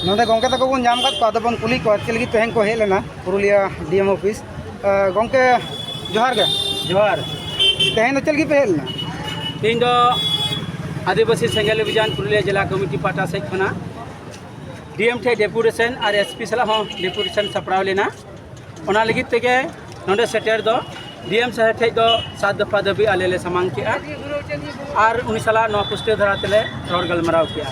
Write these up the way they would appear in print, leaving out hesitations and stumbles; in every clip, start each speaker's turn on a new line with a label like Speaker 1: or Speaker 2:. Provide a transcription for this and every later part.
Speaker 1: नोडे गोंके तक बन जाम कात को बन कुली को चलगी तेहन को हेज लेना पुरुलिया डीएम ऑफिस गोंके जोहार गे
Speaker 2: जोहार
Speaker 1: तेहन चलगी पे हेज लेना
Speaker 2: तीन दो आदिवासी सेंगेल अभियान पुरुलिया जिला कमिटी पाटा से खना डीएम ठे डेपुटेशन और एसपी सला हो डेपुटेशन सपड़ाव लेना ओना लगी तेगे नोडे सेटर दो डीएम साहब ठे दो 7 दफा दबी आले सामांग के और उनी सला नो पुस्ते धरा तेले रोड गलमराव के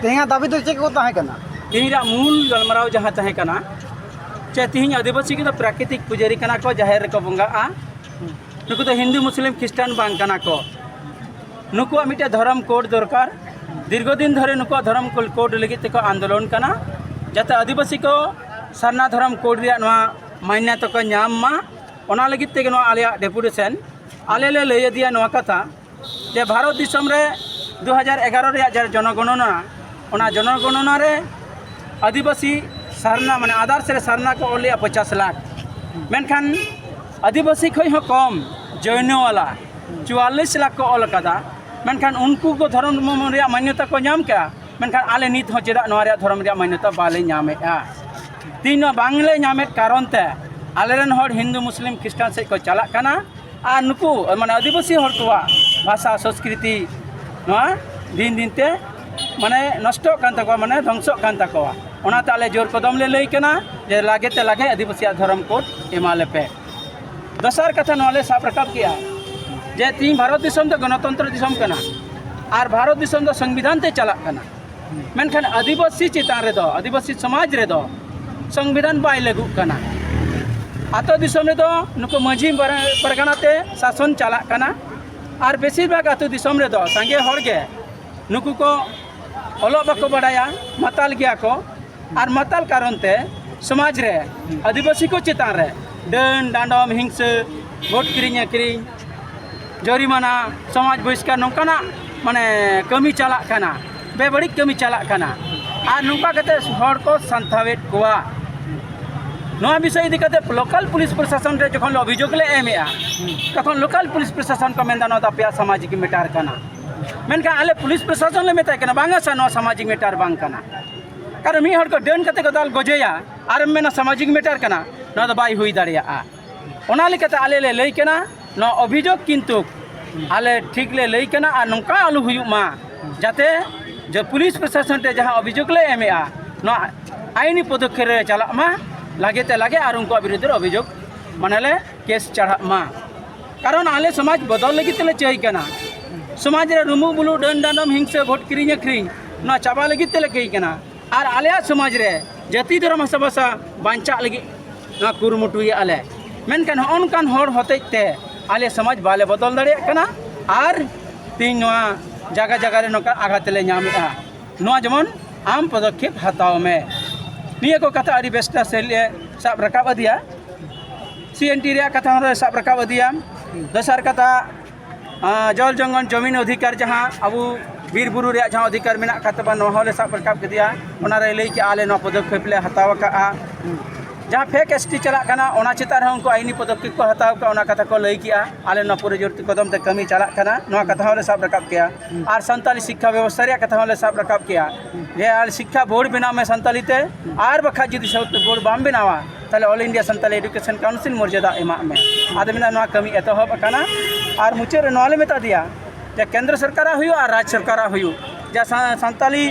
Speaker 1: तेहन दाबी तो चेक को ताहे कना
Speaker 2: तीन मूल गलमराव जहाँ तहे कना चे तीन आदिवासी के प्राकृतिक पुजारी कना को जाहिर को बंगा नुकु तो हिंदू मुस्लिम ख्रिस्टान बांग कना को नुकुआ मिटे धर्म कोड दरकार दीर्घदिन धरे नुकुआ धर्म कोड लगी तक आंदोलन कना जाते आदिवासी को सरना धर्म कोड रिया नवा मान्यता को नाम मा ओना लगी तेगे नवा आलिया डेपुटेशन आले ले लय दिया नवा कथा जे भारत दिसम रे 2011 रे जनगणना ओना जनगणना रे आदिवासी सरना माने आधार से सरना को ओलिया 50 लाख मेनखान आदिवासी खय हो कम जैन वाला 44 लाख को ओल कदा मेनखान उनको को धर्म रे मान्यता को नाम क्या मेनखान आले नित हो चेदा नवा रे धर्म रे मान्यता बाले नामेआ तीन बांगले नामे कारण ते आलेरन हर हिंदू मुस्लिम ख्रिस्टान से को चला कना आ नुकु माने आदिवासी हर को भाषा संस्कृति नवा दिन दिन ते माने नष्ट कान तको माने ध्वंस कान तको ओनाते आले जोर कदम ले लई कना जे लागे ते लागे आदिवासी धर्म कोड एमाले पे दसार कथा नले साब रकाब किया जे तीन भारत दिसम तो गणतंत्र दिसम कना और भारत दिसम तो संविधान ते चला कना मेनखान आदिवासी चितान रे दो आदिवासी समाज रे दो संविधान बाय लागू कना आतो दिसम रे दो नुको माझी परगना ते शासन चला कना और बेसिर भाग आतो दिसम रे दो संगे हर गे नुकु को ओलो बाको बड़ाया माताल गया को और माताल कारण ते समाज रे आदिवासी को चितान रे डन डांडम हिंस भोट किरिंग किरिंग जरिमाना समाज बहिष्कार नौकाना माने कमी चला कना बेबड़ी कमी चला कना और नौका कते हर को संथावेट कोआ नवा विषय इदी कते लोकल पुलिस प्रशासन रे जखन अभियोग ले एमेआ तखन लोकल पुलिस प्रशासन को मेंदा नदा पे सामाजिक मेटार कना मेनका आले पुलिस प्रशासन ले मेता कना बांगा सा नवा सामाजिक मेटार बांग कना कारण मी हर को डन कते को दाल गजेया आर मेना सामाजिक मेटार कना न तो बाई हुई दाड़िया ओना लेकते आले ले लई कना न अभियोग किंतु आले ठीक ले लई कना और नौका आलू हुई मा जाते जो पुलिस प्रशासन रे जहाँ अभियोग ले एमेआ न आईनी पदक्षेप रे चला मा लागे ते लागे और उनको विरुद्ध अभियोग मानले केस चढ़ा मा कारण आले समाज बदल लगी तेले चाही कना समाज रे रुमु बुलु डन डांडम हिंसा भोट किरिंग अखरिंग न चाबा लगी तेले कही कना और आले समाज रे जाति धर्म भाषा बांचा लगी न कुरुमुटुय आले मेनखान होनकान हर होतेते आले समाज बाले बदल दाड़े कना और तीन नवा जगह जगह रे नका आघात ले नामेआ नवा जमन आम पदक्षेप हताव में निया को कथा अड़ी बेस्टा से साब रकाब दिया सीएनटी रे कथा रे साब रकाब दिया दसार कथा जल जंगल जमीन अधिकार जहाँ अबू बीर बुरु रे जहाँ अधिकार मेना कतबा नोहले साब रकाब दिया ओना रे लई के आले न पदक्षेप ले हताव का जहाँ फेक एसटी चला कना ओना चितार उनको आईनी पदक्षेप को हताव का ओना कथा को लई किया आले न पूरे जोर कदम ते कमी चला कना नवा कथा होले साब रकाब किया और संताली शिक्षा व्यवस्था रे कथा होले साब रकाब किया जे आल शिक्षा बोर्ड बनाव में संताली ते और बखा जदि सब बोर्ड बाम बनावा ताले all India Santali education council मर्यादा एमा में आदमिना नवा कमी एतहब कना और मुचे रे नवाले मेता दिया जे केंद्र सरकार हुई और राज्य सरकार हुई जा संताली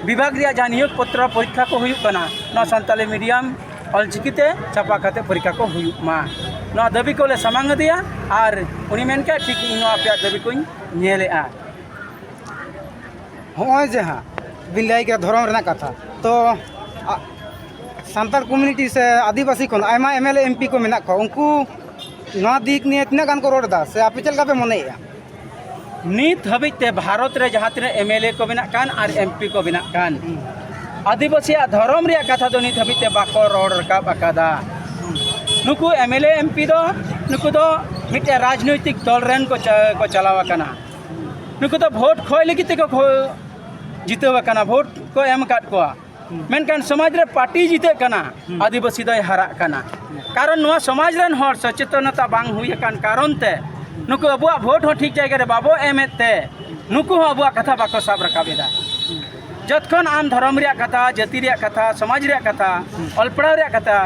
Speaker 2: विभाग रिया जहाँ नियोग पत्र परीक्षा को हुई कना न संताली मीडियम अलचिकिते छापा खाते परीक्षा को हुई मा न दाबी को ले सामांग दिया और उनी मेन के ठीक इन पे दाबी को नेलेआ
Speaker 1: होय जहाँ बिलाई के धर्म रेना कथा तो सांताल कम्युनिटी से आदिवासी को आयमा एमएलए एमपी को मेना को उनको नवा दिक ने इतना गान को रोड दा से आप चल का पे मनेया
Speaker 2: नित हबिते भारत रे जहाँ तीन एमएलए को बिना कान और एमपी को बिना कान आदिवासी धर्म रे कथा दो नित हबिते बाको रोड रकाब अकादा नुकु एमएलए एमपी दो नुकु दो मिटे राजनैतिक दल रेन को चलावा कना नुकु दो वोट खोय लगी ते को जीतवा कना वोट को एम काट को मेनकान समाज रे पार्टी जीते कना आदिवासी दो हारा कना कारण नवा समाज रेन हर सचेतनता बांग हुई कान कारण ते नुकु अबुआ वोट हो ठीक जगह रे बाबो एमते नुकु अबुआ कथा बाको साब रकाबेदा जतखन आम धर्म रे कथा जाति रे कथा समाज रे कथा अलपड़ा रे कथा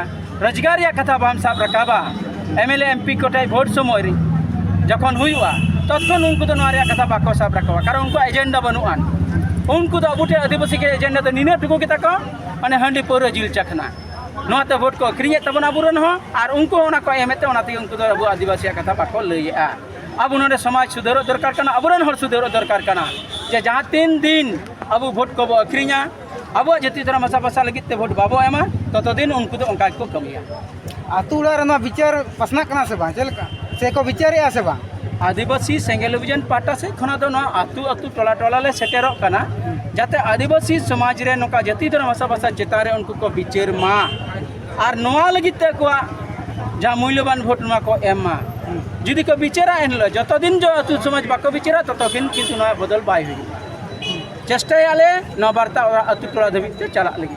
Speaker 2: रोजगार रे कथा बाम साब रकाबा एमएलए एमपी कोटाई भोट समय रे जखन हुआ तखन उनको तो नया कथा बाको साब रकाबा कारण उनको एजेंडा बनुआन उनको तो अबुटे आदिवासी के एजेंडा तो निने टुकु के तको माने हंडी पौर जिल चखना नोते भोट को अखरिये तबन आबुरन हो और उनको ओना को एमते ओनाते उनको तो अबु आदिवासी कथा बाको लइया अब उन्होंने समाज सुधारो दरकार करना अबुरन हर सुधारो दरकार करना जे जहाँ 3 दिन अब भोट को अखरिया अब जाति धर्म भाषा भाषा लगित ते भोट बाबो एमा ततो दिन उनको तो उनका को कमिया
Speaker 1: आतु उड़ा रे विचार पसना कना से बा चलका से को विचार से बा
Speaker 2: आदिवासी सेंगेल अभियान पाटा से खना तो ना आतु आतु टोला टोला ले सेटेरो कना जाते आदिवासी समाज रे नोका जाति धर्म भाषा भाषा चेतारे उनको को विचार मा और नोआ लगित ते को जहाँ मूल्यवान भोट मा को एमा जुदी को विचारा एनलो जतो दिन जो आतु समाज बाको विचारा ततो दिन किंतु नया बदल बाय हुई चेष्टा आले न वार्ता और आतु टोला धबित चला लगी